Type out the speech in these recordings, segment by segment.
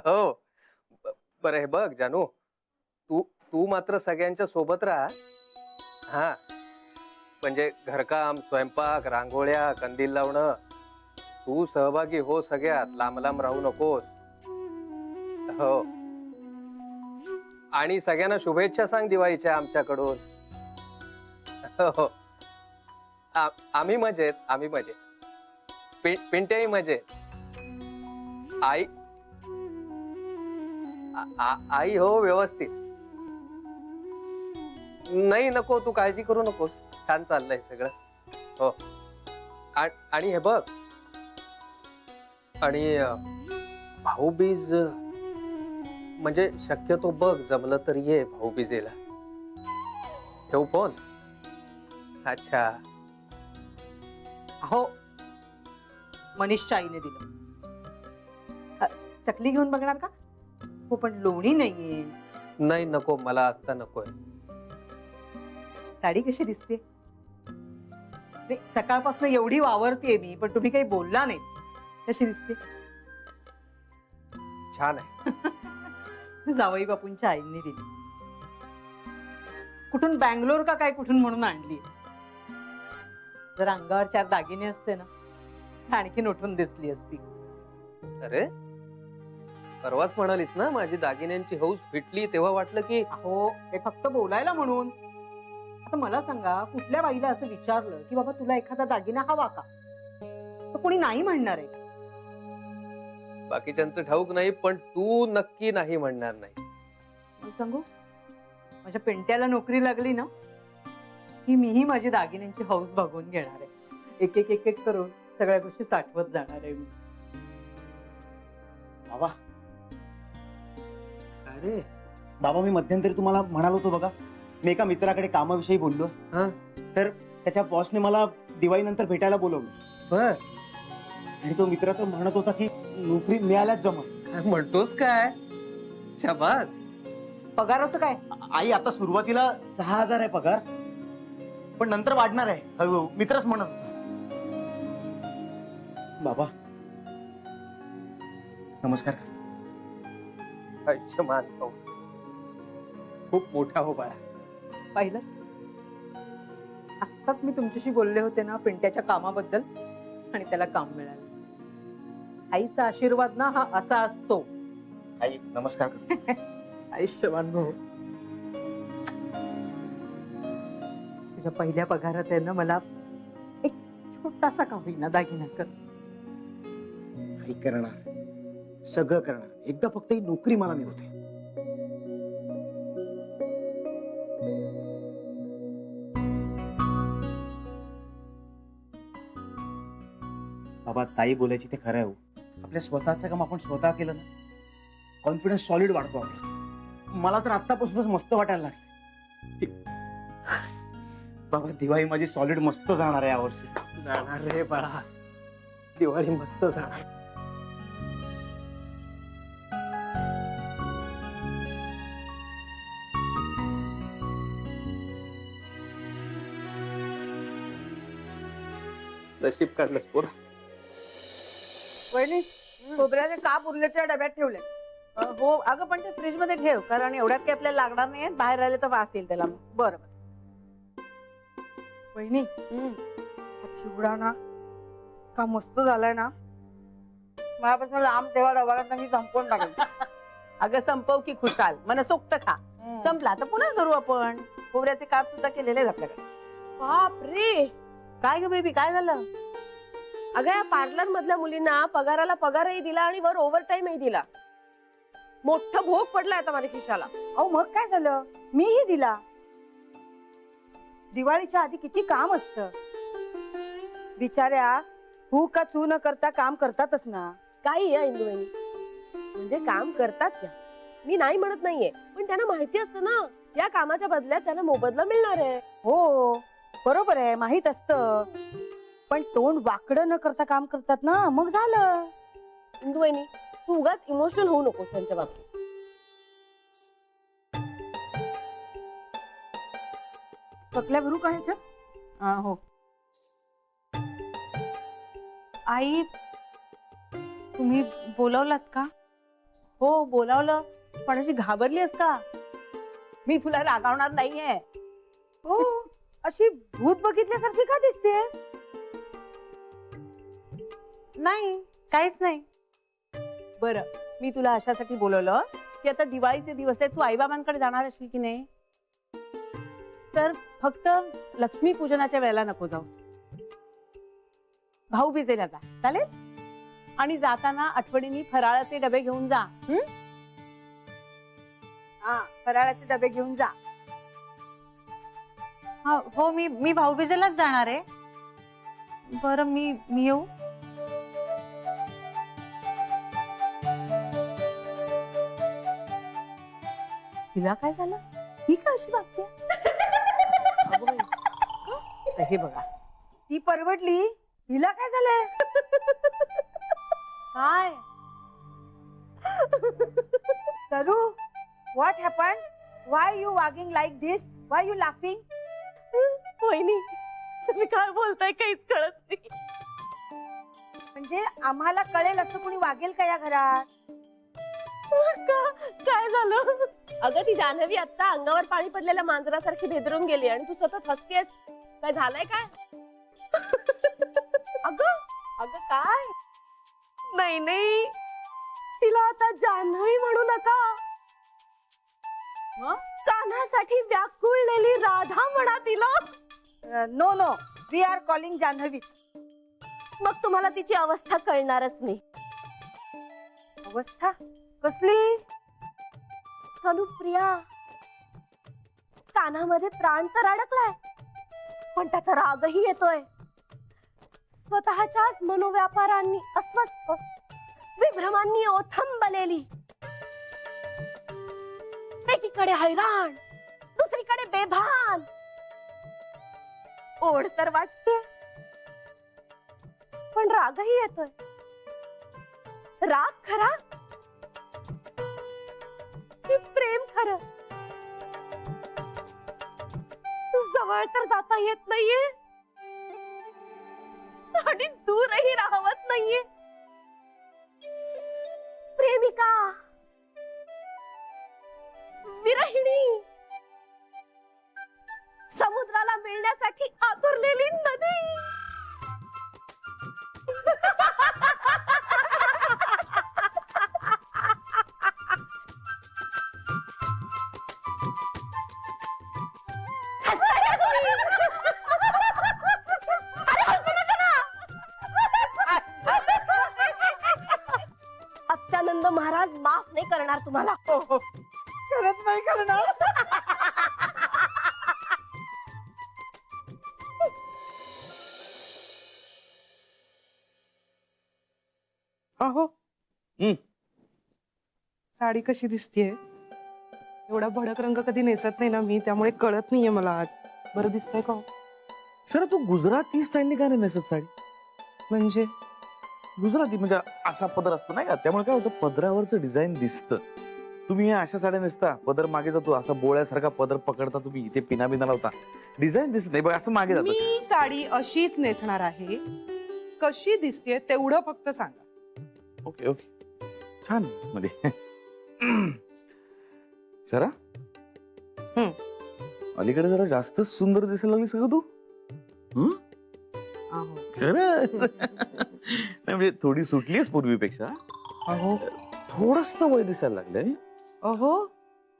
हो. बरं हे बघ जानू, तू तू मात्र सगळ्यांच्या सोबत राहा. हा, म्हणजे घरकाम, स्वयंपाक, रांगोळ्या, कंदील लावणं, तू सहभागी हो सगळ्यात. लांब लांब राहू नकोस. हो. आणि सगळ्यांना शुभेच्छा सांग दिवाळीच्या आमच्याकडून. हो. आम्ही मजेत, आम्ही मजेत. पिंट्याही मजेत. आई आई हो व्यवस्थित. नाही नको, तू काळजी करू नकोस. छान चाललंय सगळं. हो. आणि हे बघ, आणि भाऊबीज म्हणजे शक्यतो बघ जमलं तर ये भाऊबीजेला. ठेवू फोन. अच्छा. हो, मनीषच्या आईने दिलं. चकली घेऊन बघणार का? हो पण लोणी नाहीये. नाही नको, मला आता नकोय. साडी कशी दिसते? सकाळपासून एवढी वावरतीये मी, पण तुम्ही काही बोलला नाही. कशी दिसते? छान आहे. जावई बापूंच्या आईंनी दिली. कुठून बँगलोर का काय कुठून म्हणून आणली. जर अंगावर 4 दागिने असते ना, आणखीन उठून दिसली असती. अरे परवाच म्हणालीस ना माझी दागिन्यांची हौस फिटली, तेव्हा वाटलं की हो ते फक्त बोलायला म्हणून. आता मला सांगा, कुठल्या बाईला असं विचारलं की बाबा तुला एखादा दागिना हवा का, तर कोणी नाही म्हणणार आहे? बाकीच्यांचं ठाऊक नाही, पण तू नक्की नाही म्हणणार नाही. मला सांगू, माझ्या पिंट्याला नोकरी लागली ना की मीही माझी दागिन्यांची हौस बघून घेणार आहे. एक एक एक एक करून सगळ्या गोष्टी साठवत जाणार आहे मी. बाबा, अरे बाबा मी मध्यंतरी तुम्हाला म्हणालो होतो बघा, मी एका मित्राकडे कामाविषयी बोललो. तर त्याच्या बॉसने मला दिवाळीनंतर भेटायला बोलवलं. बर. आणि तो मित्र तर म्हणत होता की नोकरी मिळाल्याच जमा. म्हणतोस काय? शाबास. पगाराचं काय? आई आता सुरुवातीला 6,000 आहे पगार, पण नंतर वाढणार आहे हळूहळू, मित्रच म्हणत होता. बाबा नमस्कार. आयुष्यमान भाऊ, खूप मोठा हो बाळा. पाहिलं, आत्ताच मी तुमच्याशी बोलले होते ना पिंट्याच्या कामाबद्दल, आणि त्याला काम मिळालं. आईचा आशीर्वाद ना हा असा असतो. आई नमस्कार. आयुष्यवान भाऊ, तुझ्या पहिल्या पगारात आहे ना मला एक छोटासा का होईना दागिना कर. काही करणार, सगळं करणार, एकदा फक्त ही नोकरी मला मिळते. बाबा ताई बोलायची ते खरं आहे हो. आपल्या स्वतःचं काम आपण स्वतः केलं ना, कॉन्फिडन्स सॉलिड वाढतो आपला. मला तर आतापासूनच मस्त वाटायला लागलं. बाबा दिवाळी माझी सॉलिड मस्त जाणार आहे यावर्षी. जाणार रे बाळा, दिवाळी मस्त जाणार. नशीब काढलंस पोरा. वहिनी, खोबऱ्याचे काप उरले त्या डब्यात ठेवले. हो अगं, पण ते फ्रीज मध्ये ठेव, कारण एवढ्यात काही आपल्याला लागणार नाही. बाहेर राहिले तर वास येईल त्याला. बरं वहिनी, हा चिवडा ना का मस्त झालाय ना. माझ्यापासून लांब तेव्हा डबाला मी संपवून टाकेल. अगं संपव की खुशाल, मनसोक्त खा. संपला तर पुन्हा करू आपण. खोबऱ्याचे काप सुद्धा केलेले आहेत आपल्याकडे. बाप रे, काय ग बेबी, काय झालं? अगं या पार्लर मधल्या मुलींना पगाराला पगारही दिला आणि वर ओव्हरटाईमही दिला. मोठं भोग पडलाय आता माझ्या खिशाला. अहो मग काय झालं, मीही दिला. दिवाळीच्या आधी किती काम असतं. बिचाऱ्या हू का चू न करता काम करतातच ना. काही या इंदुवहिनी, म्हणजे काम करतात त्या, मी नाही म्हणत नाहीये, पण त्यांना माहिती असतं ना या कामाच्या बदल्यात त्यांना मोबदला मिळणार आहे. हो बरोबर आहे, माहित असतं, पण तोंड वाकडं न करता काम करतात ना, मग झालं. इंदुवहिनी, तू उगाच इमोशनल होऊ नकोस त्यांच्या बाबतीत. चकल्या भरू का ह्याच्यात? हो. आई, तुम्ही बोलवलात का? हो बोलावलं, पण अशी घाबरलीस का? मी तुला रागावणार नाहीये. हो, अशी भूत बघितल्यासारखी का दिसतेस? नाही, काहीच नाही. बरं, मी तुला अशासाठी बोलवलं की आता दिवाळीचे दिवस आहे, तू आईबाबांकडे जाणार असशील की नाही, तर फक्त लक्ष्मी पूजनाच्या वेळेला नको जाऊ, भाऊबीजेला जा, चालेल? आणि जाताना आठवणीने फराळाचे डबे घेऊन जा. हा, फराळाचे डबे घेऊन जा. हो, मी भाऊबीजेलाच जाणार आहे. बरं, मी येऊ. तिला काय झालं? ही का अशी वागते? अगं बाई, तर हे बघा, ती परवडली, हिला काय झालंय? काय सरू, what happen? Y you vlogging like this? Y you laughing? वहिनी तुम्ही काय बोलताय काहीच कळत नाही. म्हणजे आम्हाला कळेल असं कोणी वागेल का या घरात? काय झालं? अगं ती जान्हवी आता अंगावर पाणी पडलेल्या मांजरासारखी भेदरून गेली आणि तू सतत हसतेस. काय झालंय काय? अगं अगं काय? नाही नाही, तिला आता जान्हवी म्हणू नका. मग? कान्हासाठी व्याकुळलेली राधा म्हणा तिला. No no, we are calling Jahnavi. मग तुम्हाला तिची अवस्था कळणारच नाही. अवस्था कसली? अनुप्रिया, कानामध्ये प्राण तर अडकलाय, पण त्याचा रागही येतोय. स्वतःच्याच मनोव्यापारांनी अस्वस्थ, विभ्रमांनी ओथंबलेली, एकीकडे हैराण, दुसरीकडे बेभान. ओढ तर वाटते, पण रागही येतोय. राग खरा की प्रेम खरं? जवळ तर जाता येत नाहीये आणि दूरही राहवत नाहीये. प्रेमिका, विरहिणी, समुद्राला मिळण्यासाठी आतुरलेली नदी. अत्यानंद महाराज माफ नाही करणार तुम्हाला. खरंच नाही करणार. अहो साडी कशी दिसतीये? एवढा भडक रंग कधी नेसत नाही ना मी, त्यामुळे कळत नाहीये मला आज. बरं दिसतंय का हो? सर तू गुजराती स्टाईलने का नाही नेसत साडी? म्हणजे गुजराती म्हणजे असा पदर असतो नाही का, त्यामुळे काय होतं पदरावरचं डिझाईन दिसतं. तुम्ही हे अशा साड्या नेसता, पदर मागे जातो, असा बोळ्यासारखा पदर पकडता तुम्ही, इथे पिना बिना लावता, डिझाईन दिसत नाही बघ, असं मागे जातं. मी साडी अशीच नेसणार आहे. कशी दिसतेय तेवढं फक्त सांगा. ओके ओके, छान मध्ये जरा अलीकडे जरा जास्तच सुंदर दिसायला लागली सगळं तू. अहो खरंच? नाही म्हणजे थोडी सुटलीस पूर्वीपेक्षा, अहो थोडस वय दिसायला लागलंय, अहो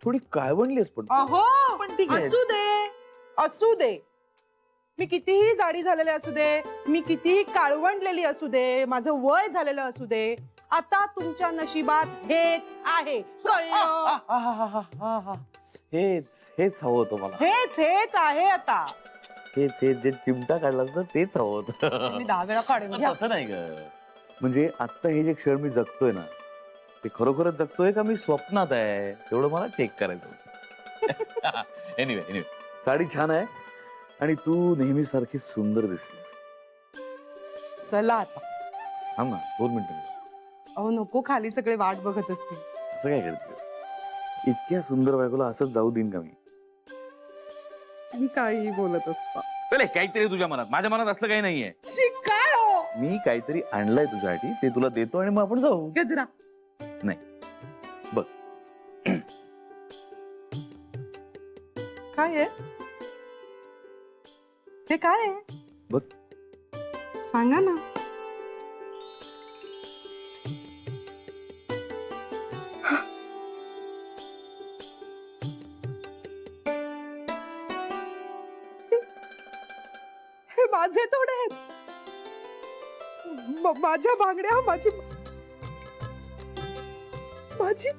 थोडी काळवणलीस पण. अहो, पण ठीक आहे. असू दे असू दे, मी कितीही जाडी झालेले असू दे, मी कितीही काळवंडलेली असू दे, माझं वय झालेलं असू दे, आता तुमच्या नशिबात हेच आहे. कळलं? हेच हेच हवं होतं मला. हेच हेच आहे आता. हेच हेच जे चिमटा काढला होता तेच हवं होतं. मी 10 वेळा काढून घ्या. असं नाही ग, म्हणजे आता हे जे क्षण मी जगतोय ना, ते खरोखरच जगतोय का मी स्वप्नात आहे, तेवढं मला चेक करायचं होतं. एनिवे साडी छान आहे आणि तू नेहमी सारखी सुंदर दिसतेस. चला आता. थांब ना 2 मिनिटं. अहो नको, खाली सगळे वाट बघत असतील. असं काय करते? इतक्या सुंदर बायकोला असंच जाऊ देईन का मी? मी काही बोलत असता. पहिले काहीतरी तुझ्या मनात, माझ्या मनात असलं काही नाहीये. शिकाय हो मी काहीतरी आणलंय तुझ्यासाठी, ते तुला देतो आणि मग आपण जाऊ. गजरा. बघ. काय आहे हे? काय आहे? बघ. सांगा ना. हे माझे तोडे आहेत. माझ्या बांगड्या, माझी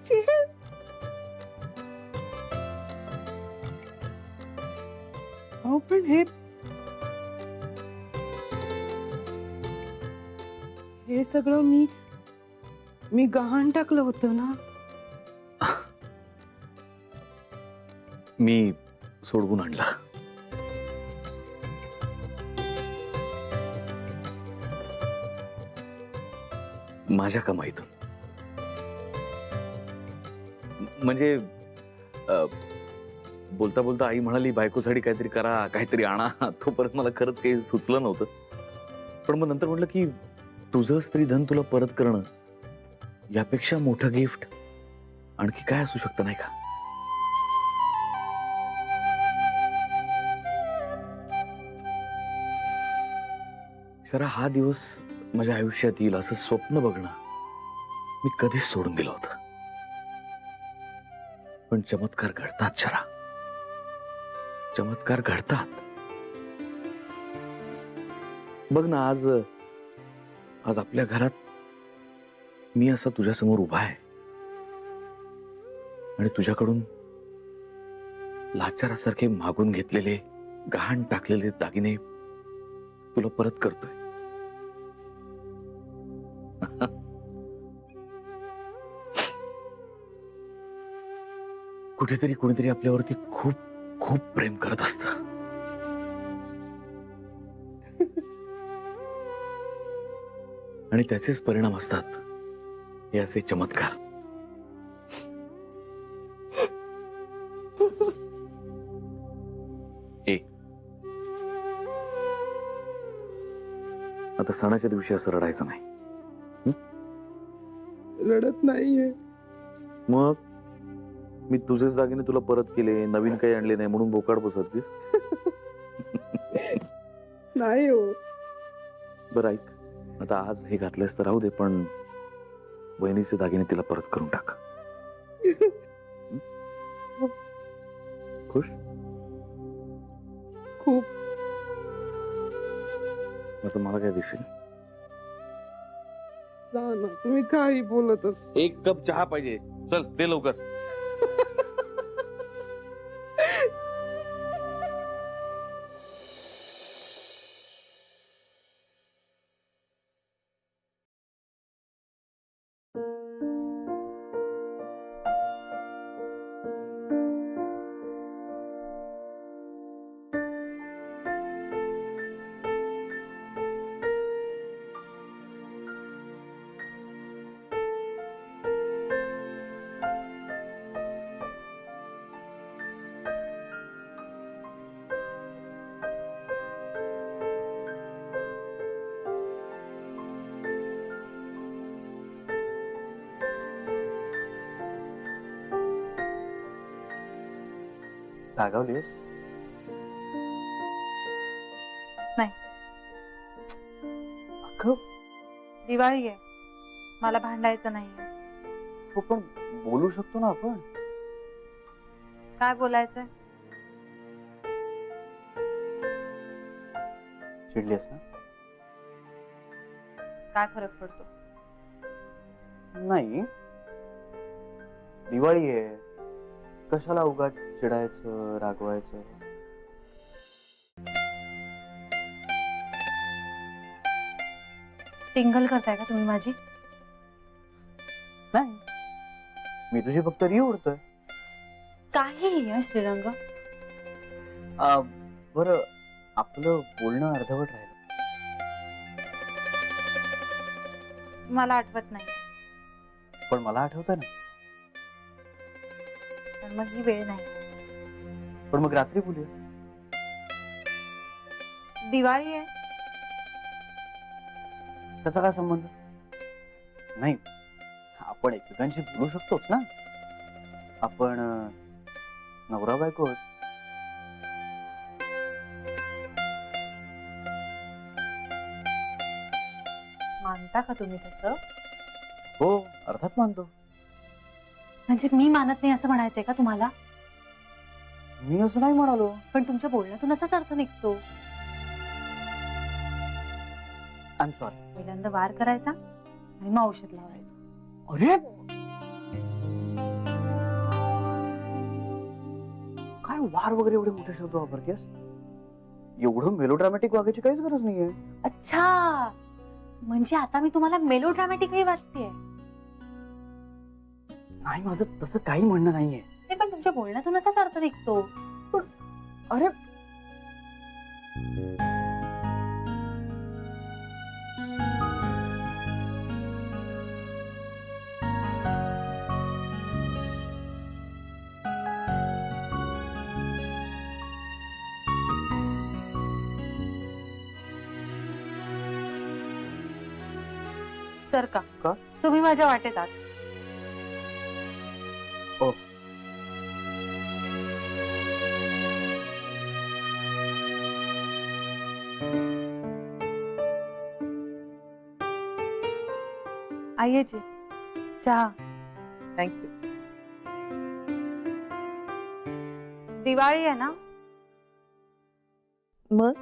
चेन. अहो पण हे सगळं मी गहाण टाकलं होतं ना. मी सोडवून आणला. माझ्या कमाईतून. म्हणजे बोलता बोलता आई म्हणाली बायकोसाठी काहीतरी करा, काहीतरी आणा. तोपर्यंत मला खरंच काही सुचलं नव्हतं. पण मग नंतर म्हटलं की तुझं स्त्रीधन तुला परत करणं यापेक्षा मोठं गिफ्ट आणखी काय असू शकतं, नाही का? शरा, हा दिवस माझ्या आयुष्यात येईल असं स्वप्न बघणं मी कधीच सोडून दिलं होतं. पण चमत्कार घडतात शरा, चमत्कार घडतात. बघ ना, आज आपल्या घरात मी असा तुझ्या समोर उभा आहे आणि तुझ्याकडून लाचारासारखे मागून घेतलेले, गहाण टाकलेले दागिने तुला परत करतोय. कुठेतरी कुणीतरी आपल्यावरती खूप खूप प्रेम करत असतं. आणि त्याचेच परिणाम असतात हे असे चमत्कार. आता सणाच्या दिवशी असं रडायचं नाही. रडत नाहीये. मग मी तुझेच दागिने तुला परत केले, नवीन काही आणले नाही म्हणून बोकाड बसवतीस? नाही हो. बरं ऐक, आता आज हे घातलेस तर राहू दे, पण बहिणीचे दागिने तिला परत करून टाक. खुश? खूप. आता मला काय दिसेल? जा ना, तुम्ही काही बोलत असता. एक कप चहा पाहिजे. चल दे लवकर. रागावलीस? नाही. अगं, दिवाळी आहे, मला भांडायचं नाहीये. हो पण बोलू शकतो ना आपण. काय बोलायचंय? चिडलीस ना? काय फरक पडतो? नाही, दिवाळी आहे, कशाला उगाच चिडायचं, रागवायचं. टिंगल करताय का तुम्ही माझी? नाही, मी तुझी फक्त री उडतोय. काही श्रीरंग. बरं, आपलं बोलणं अर्धवट राहिलं. मला आठवत नाही, पण मला आठवतं ना. पण मग ही वेळ नाही. पण मग रात्री बोलूया. दिवाळी आहे. त्याचा काय संबंध? नाही, आपण एकमेकांशी बोलू शकतोच ना. आपण नवरा बायको आहोत. मानता का तुम्ही तसं? हो, अर्थात मानतो. म्हणजे मी मानत नाही असं म्हणायचंय का तुम्हाला? मी असं नाही म्हणालो. पण तुमच्या बोलण्यातून असाच अर्थ निघतो. I am sorry. पहिल्यांदा वार करायचा आणि मग औषध लावायचं. अरे काय वार वगैरे एवढे मोठे शब्द वापरतेस? एवढं मेलोड्रामॅटिक वागायची काहीच गरज नाहीये. अच्छा, म्हणजे आता मी तुम्हाला मेलोड्रामॅटिकही वाटतेय. नाही, माझं तसं काही म्हणणं नाहीये. ते पण तुमच्या बोलण्यातून असाच अर्थ निघतो. अरे सर का? का तुम्ही माझ्या वाटेत आहात. ओ. आइए जी, चहा. थँक्यू. दिवाळी आहे ना? मग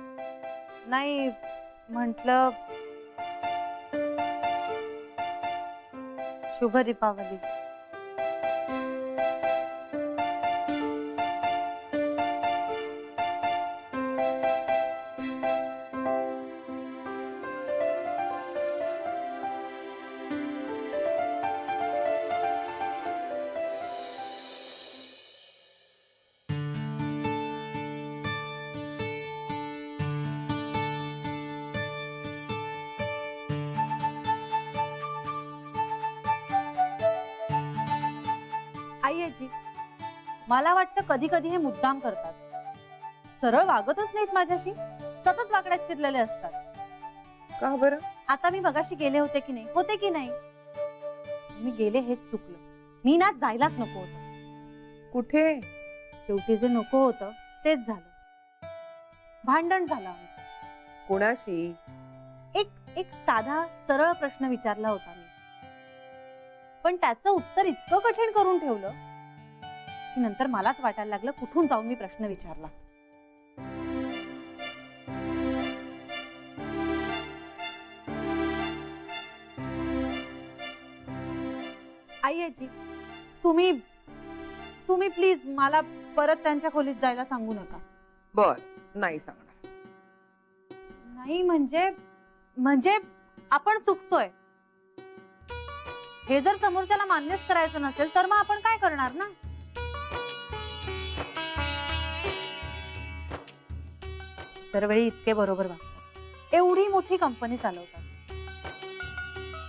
नाही म्हटलं शुभ दीपावली. आईजी, मला वाटतं कधी कधी हे मुद्दाम करतात. सरळ वागतच नाहीत माझ्याशी, सतत वाकड्यात शिरलेले असतात. का बरं? आता मी मगाशी गेले होते की नाही? मी गेले हेच चुकलं. मी ना जायलाच नको होतं. कुठे? शेवटी जे नको होतं तेच झालं. भांडण झालं आमचं. कोणाशी? एक साधा सरळ प्रश्न विचारला होता मी, पण त्याचं उत्तर इतकं कठीण करून ठेवलं की नंतर मलाच वाटायला लागलं कुठून जाऊन मी प्रश्न विचारला. आईजी, तुम्ही प्लीज मला परत त्यांच्या खोलीत जायला सांगू नका. बर, नाही सांगणार. नाही म्हणजे आपण चुकतोय हे जर समोरच्याला मान्यच करायचं नसेल तर मग आपण काय करणार ना. दरवेळी इतके बरोबर वागतात, एवढी मोठी कंपनी चालवतात,